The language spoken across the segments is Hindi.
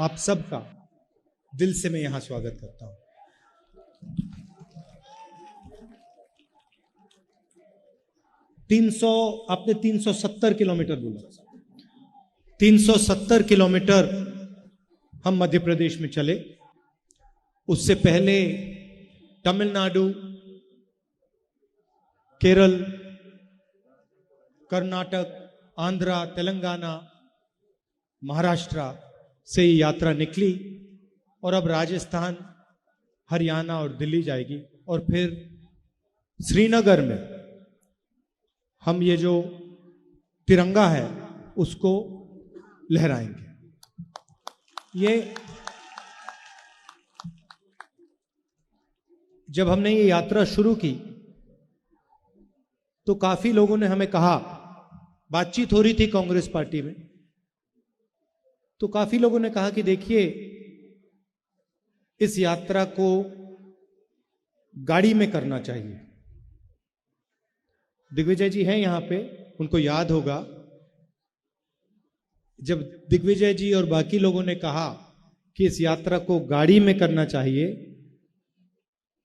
आप सबका दिल से मैं यहां स्वागत करता हूं। आपने 370 किलोमीटर बोला, 370 किलोमीटर हम मध्य प्रदेश में चले। उससे पहले तमिलनाडु, केरल, कर्नाटक, आंध्रा, तेलंगाना, महाराष्ट्र से ये यात्रा निकली और अब राजस्थान, हरियाणा और दिल्ली जाएगी और फिर श्रीनगर में हम ये जो तिरंगा है उसको लहराएंगे। ये जब हमने ये यात्रा शुरू की तो काफी लोगों ने हमें कहा, बातचीत हो रही थी कांग्रेस पार्टी में, तो काफी लोगों ने कहा कि देखिए इस यात्रा को गाड़ी में करना चाहिए। दिग्विजय जी हैं यहां पे, उनको याद होगा जब दिग्विजय जी और बाकी लोगों ने कहा कि इस यात्रा को गाड़ी में करना चाहिए,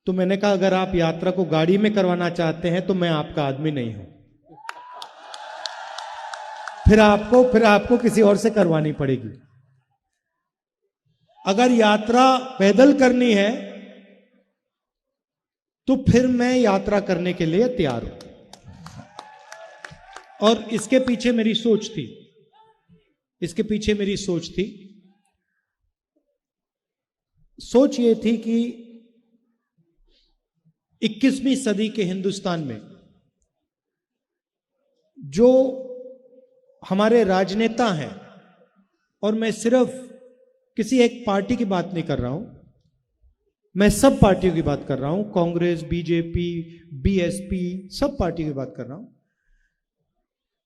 तो मैंने कहा अगर आप यात्रा को गाड़ी में करवाना चाहते हैं तो मैं आपका आदमी नहीं हूं, फिर आपको किसी और से करवानी पड़ेगी। अगर यात्रा पैदल करनी है तो फिर मैं यात्रा करने के लिए तैयार हूं। और इसके पीछे मेरी सोच थी, सोच ये थी कि 21वीं सदी के हिंदुस्तान में जो हमारे राजनेता हैं, और मैं सिर्फ किसी एक पार्टी की बात नहीं कर रहा हूं, मैं सब पार्टियों की बात कर रहा हूं, कांग्रेस, बीजेपी, बीएसपी, सब पार्टियों की बात कर रहा हूं।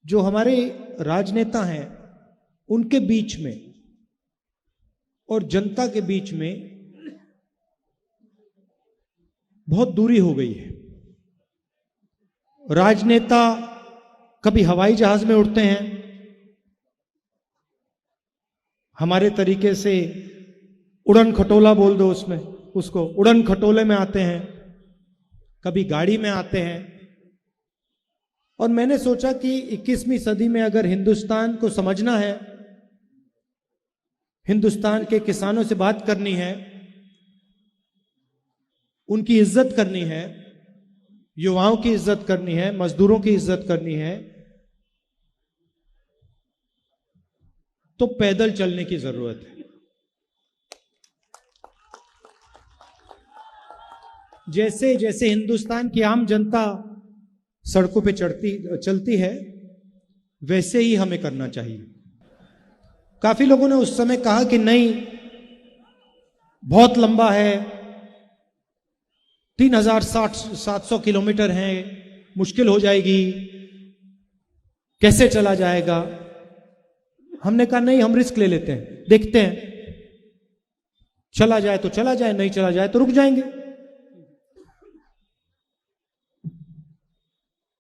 जो हमारे राजनेता हैं उनके बीच में और जनता के बीच में बहुत दूरी हो गई है। राजनेता कभी हवाई जहाज में उड़ते हैं, हमारे तरीके से उड़न खटोला बोल दो उसको उड़न खटोले में आते हैं, कभी गाड़ी में आते हैं। और मैंने सोचा कि 21वीं सदी में अगर हिंदुस्तान को समझना है, हिंदुस्तान के किसानों से बात करनी है, उनकी इज्जत करनी है, युवाओं की इज्जत करनी है, मजदूरों की इज्जत करनी है, तो पैदल चलने की जरूरत है। जैसे जैसे हिंदुस्तान की आम जनता सड़कों पे चलती है, वैसे ही हमें करना चाहिए। काफी लोगों ने उस समय कहा कि नहीं, बहुत लंबा है, 3700 किलोमीटर है, मुश्किल हो जाएगी, कैसे चला जाएगा। हमने कहा नहीं, हम रिस्क ले लेते हैं, देखते हैं, चला जाए तो चला जाए, नहीं चला जाए तो रुक जाएंगे।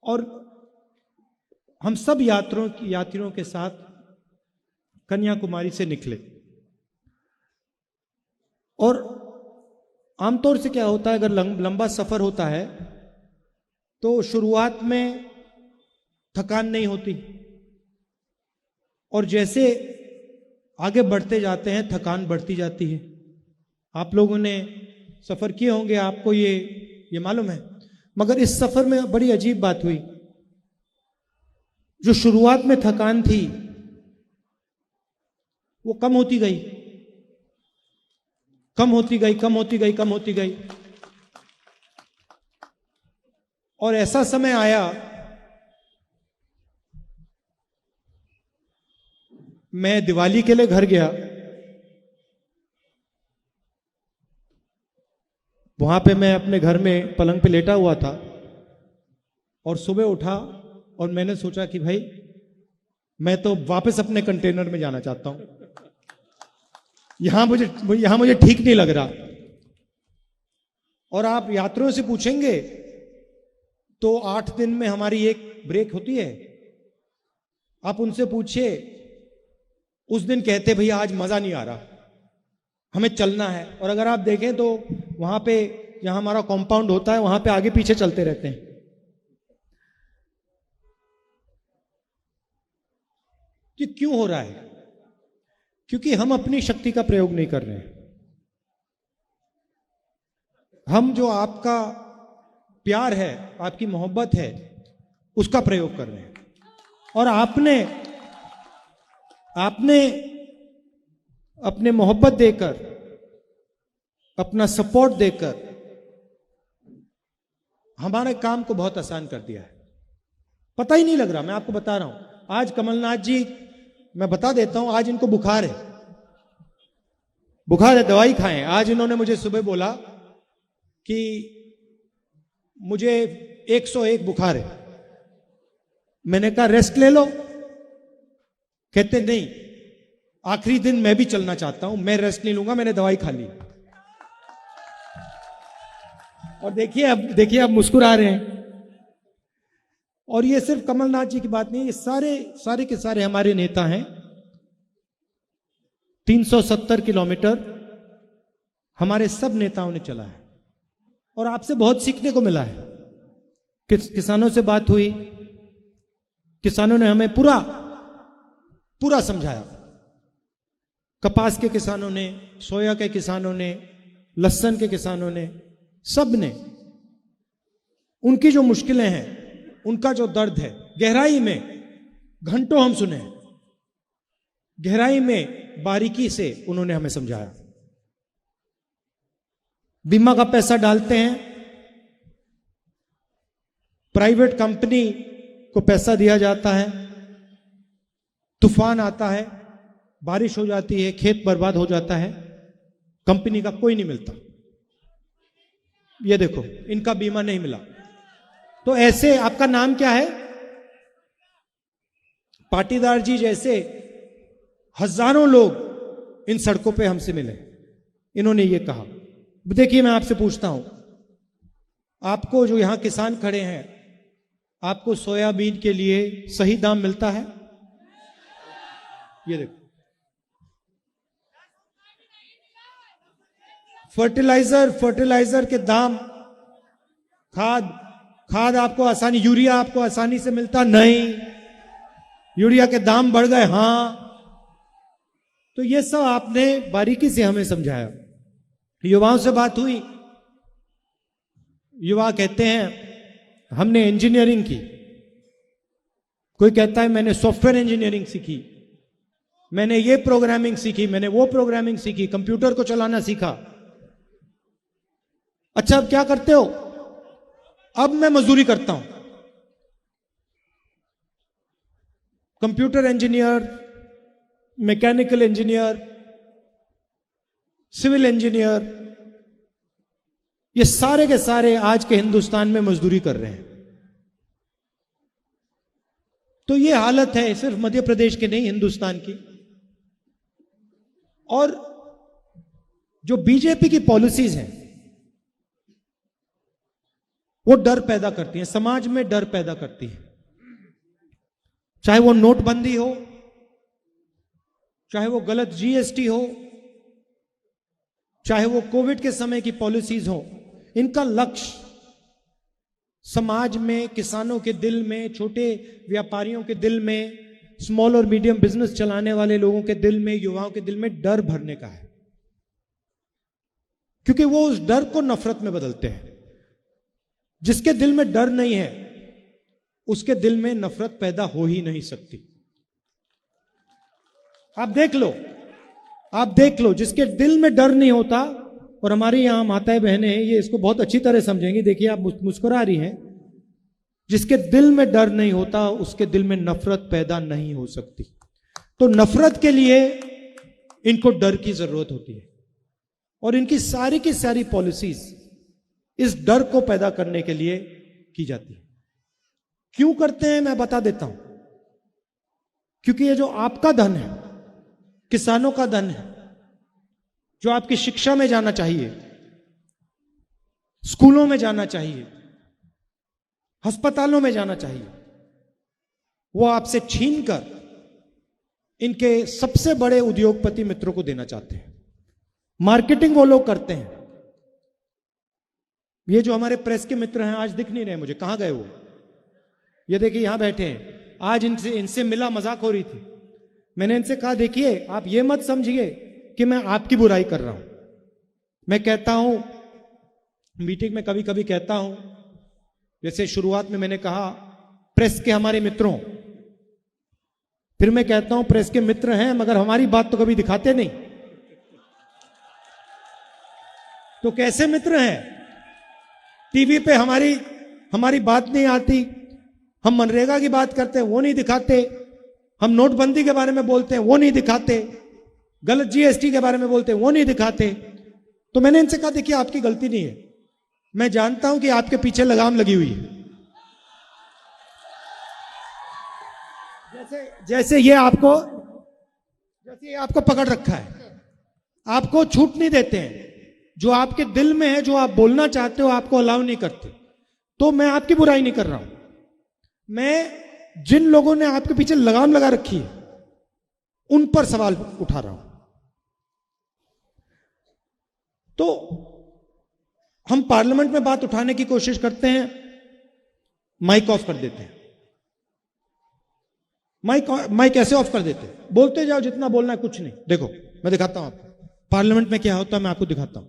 और हम सब यात्रियों के साथ कन्याकुमारी से निकले। और आमतौर से क्या होता है, अगर लंबा सफर होता है तो शुरुआत में थकान नहीं होती, और जैसे आगे बढ़ते जाते हैं थकान बढ़ती जाती है। आप लोगों ने सफर किए होंगे, आपको ये मालूम है। मगर इस सफर में बड़ी अजीब बात हुई, जो शुरुआत में थकान थी वो कम होती गई, कम होती गई, कम होती गई, कम होती गई। और ऐसा समय आया, मैं दिवाली के लिए घर गया, वहां पे मैं अपने घर में पलंग पे लेटा हुआ था, और सुबह उठा और मैंने सोचा कि भाई मैं तो वापस अपने कंटेनर में जाना चाहता हूं, यहां मुझे ठीक नहीं लग रहा। और आप यात्रियों से पूछेंगे तो 8 दिन में हमारी एक ब्रेक होती है, आप उनसे पूछिए, उस दिन कहते भैया आज मजा नहीं आ रहा, हमें चलना है। और अगर आप देखें तो वहां पे जहां हमारा कॉम्पाउंड होता है वहां पे आगे पीछे चलते रहते हैं। ये क्यों हो रहा है? क्योंकि हम अपनी शक्ति का प्रयोग नहीं कर रहे हैं। हम जो आपका प्यार है, आपकी मोहब्बत है, उसका प्रयोग कर रहे हैं। और आपने अपने मोहब्बत देकर, अपना सपोर्ट देकर हमारे काम को बहुत आसान कर दिया है। पता ही नहीं लग रहा। मैं आपको बता रहा हूं, आज कमलनाथ जी, मैं बता देता हूं, आज इनको बुखार है, दवाई खाएं। आज इन्होंने मुझे सुबह बोला कि मुझे 101 बुखार है। मैंने कहा रेस्ट ले लो। कहते नहीं, आखिरी दिन मैं भी चलना चाहता हूं, मैं रेस्ट नहीं लूंगा, मैंने दवाई खा ली। और देखिए अब मुस्कुरा रहे हैं। और ये सिर्फ कमलनाथ जी की बात नहीं, ये सारे के सारे हमारे नेता हैं। 370 किलोमीटर हमारे सब नेताओं ने चला है और आपसे बहुत सीखने को मिला है। किसानों से बात हुई, किसानों ने हमें पूरा समझाया। कपास के किसानों ने, सोया के किसानों ने, लहसुन के किसानों ने, सब ने उनकी जो मुश्किलें हैं, उनका जो दर्द है, गहराई में घंटों हम सुने, गहराई में बारीकी से उन्होंने हमें समझाया। बीमा का पैसा डालते हैं, प्राइवेट कंपनी को पैसा दिया जाता है, तूफान आता है, बारिश हो जाती है, खेत बर्बाद हो जाता है, कंपनी का कोई नहीं मिलता। ये देखो, इनका बीमा नहीं मिला। तो ऐसे, आपका नाम क्या है? पाटीदार जी जैसे हजारों लोग इन सड़कों पे हमसे मिले, इन्होंने ये कहा। देखिए, मैं आपसे पूछता हूं, आपको जो यहां किसान खड़े हैं, आपको सोयाबीन के लिए सही दाम मिलता है? ये देखो, फर्टिलाइजर के दाम, खाद आपको आसानी, यूरिया आपको आसानी से मिलता नहीं, यूरिया के दाम बढ़ गए। हां, तो ये सब आपने बारीकी से हमें समझाया। युवाओं से बात हुई, युवा कहते हैं हमने इंजीनियरिंग की, कोई कहता है मैंने सॉफ्टवेयर इंजीनियरिंग सीखी, मैंने ये प्रोग्रामिंग सीखी, मैंने वो प्रोग्रामिंग सीखी, कंप्यूटर को चलाना सीखा। अच्छा, अब क्या करते हो? अब मैं मजदूरी करता हूं, computer engineer, mechanical engineer, civil engineer, ये सारे के सारे आज के हिंदुस्तान में मजदूरी कर रहे हैं। तो ये हालत है सिर्फ मध्य प्रदेश के नहीं, हिंदुस्तान की। और जो बीजेपी की पॉलिसीज हैं वो डर पैदा करती हैं, समाज में डर पैदा करती है। चाहे वो नोटबंदी हो, चाहे वो गलत जीएसटी हो, चाहे वो कोविड के समय की पॉलिसीज हो, इनका लक्ष्य समाज में, किसानों के दिल में, छोटे व्यापारियों के दिल में, स्मॉल और मीडियम बिजनेस चलाने वाले लोगों के दिल में, युवाओं के दिल में डर भरने का है। क्योंकि वो उस डर को नफरत में बदलते हैं। जिसके दिल में डर नहीं है, उसके दिल में नफरत पैदा हो ही नहीं सकती। आप देख लो, जिसके दिल में डर नहीं होता, और हमारी यहां माताएं बहनें हैं, ये इसको बहुत अच्छी तरह समझेंगी। देखिए, आप मुस्कुरा रही हैं। जिसके दिल में डर नहीं होता, उसके दिल में नफरत पैदा नहीं हो सकती। तो नफरत के लिए इनको डर की जरूरत होती है, और इनकी सारी की सारी पॉलिसीज इस डर को पैदा करने के लिए की जाती है। क्यों करते हैं, मैं बता देता हूं। क्योंकि ये जो आपका धन है, किसानों का धन है, जो आपकी शिक्षा में जाना चाहिए, स्कूलों में जाना चाहिए, अस्पतालों में जाना चाहिए, वो आपसे छीनकर इनके सबसे बड़े उद्योगपति मित्रों को देना चाहते हैं। मार्केटिंग वो लोग करते हैं। ये जो हमारे प्रेस के मित्र हैं आज दिख नहीं रहे मुझे, कहां गए वो? ये देखिए यहां बैठे हैं। आज इनसे मिला, मजाक हो रही थी। मैंने इनसे कहा देखिए आप ये मत समझिए कि मैं आपकी बुराई कर रहा हूं। मैं कहता हूं, मीटिंग में कभी कभी कहता हूं, जैसे शुरुआत में मैंने कहा प्रेस के हमारे मित्रों, फिर मैं कहता हूं प्रेस के मित्र हैं मगर हमारी बात तो कभी दिखाते नहीं। तो कैसे मित्र हैं? टीवी पे हमारी बात नहीं आती, हम मनरेगा की बात करते हैं वो नहीं दिखाते, हम नोटबंदी के बारे में बोलते हैं वो नहीं दिखाते, गलत जीएसटी के बारे में बोलते हैं वो नहीं दिखाते। तो मैंने इनसे कहा देखिए आपकी गलती नहीं है, मैं जानता हूं कि आपके पीछे लगाम लगी हुई है। जैसे ये आपको पकड़ रखा है, आपको छूट नहीं देते हैं। जो आपके दिल में है, जो आप बोलना चाहते हो, आपको अलाउ नहीं करते। तो मैं आपकी बुराई नहीं कर रहा हूं, मैं जिन लोगों ने आपके पीछे लगाम लगा रखी है उन पर सवाल उठा रहा हूं। तो हम पार्लियामेंट में बात उठाने की कोशिश करते हैं, माइक ऑफ कर देते हैं। माइक ऐसे ऑफ कर देते हैं, बोलते जाओ जितना बोलना है, कुछ नहीं। देखो मैं दिखाता हूं आपको पार्लियामेंट में क्या होता है, मैं आपको दिखाता हूं।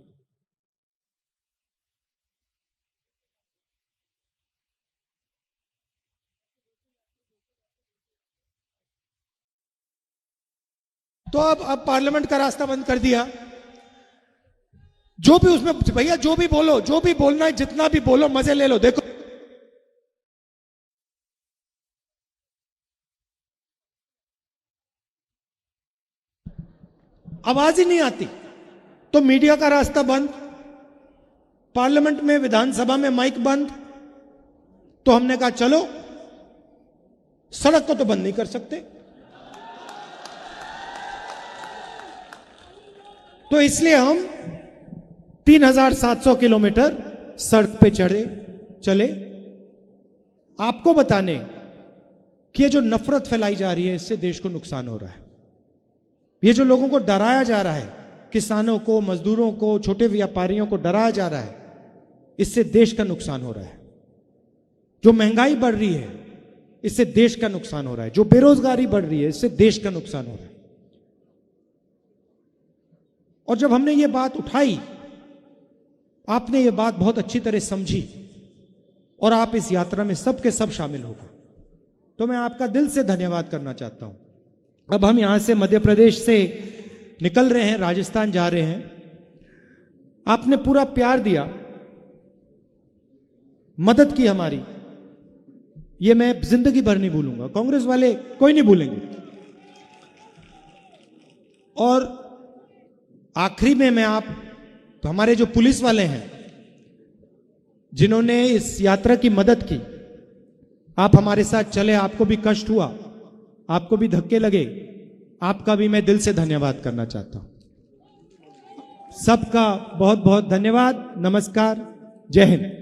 तो अब पार्लियामेंट का रास्ता बंद कर दिया। जो भी उसमें भैया जो भी बोलो, जो भी बोलना है, जितना भी बोलो, मजे ले लो। देखो आवाज ही नहीं आती, तो मीडिया का रास्ता बंद, पार्लियामेंट में, विधानसभा में माइक बंद। तो हमने कहा चलो सड़क को तो बंद नहीं कर सकते, तो इसलिए हम 3700 किलोमीटर सड़क पे चले आपको बताने कि ये जो नफरत फैलाई जा रही है इससे देश को नुकसान हो रहा है। ये जो लोगों को डराया जा रहा है, किसानों को, मजदूरों को, छोटे व्यापारियों को डराया जा रहा है, इससे देश का नुकसान हो रहा है। जो महंगाई बढ़ रही है इससे देश का नुकसान हो रहा है। जो बेरोजगारी बढ़ रही है इससे देश का नुकसान हो रहा है। और जब हमने ये बात उठाई, आपने ये बात बहुत अच्छी तरह समझी और आप इस यात्रा में सब के सब शामिल हो गए, तो मैं आपका दिल से धन्यवाद करना चाहता हूं। अब हम यहां से मध्य प्रदेश से निकल रहे हैं, राजस्थान जा रहे हैं। आपने पूरा प्यार दिया, मदद की हमारी, ये मैं जिंदगी भर नहीं भूलूंगा। कांग्रेस वाले कोई नहीं भूलेंगे। और आखिरी में मैं तो हमारे जो पुलिस वाले हैं जिन्होंने इस यात्रा की मदद की, आप हमारे साथ चले, आपको भी कष्ट हुआ, आपको भी धक्के लगे, आपका भी मैं दिल से धन्यवाद करना चाहता हूं। सबका बहुत बहुत धन्यवाद। नमस्कार, जय हिंद।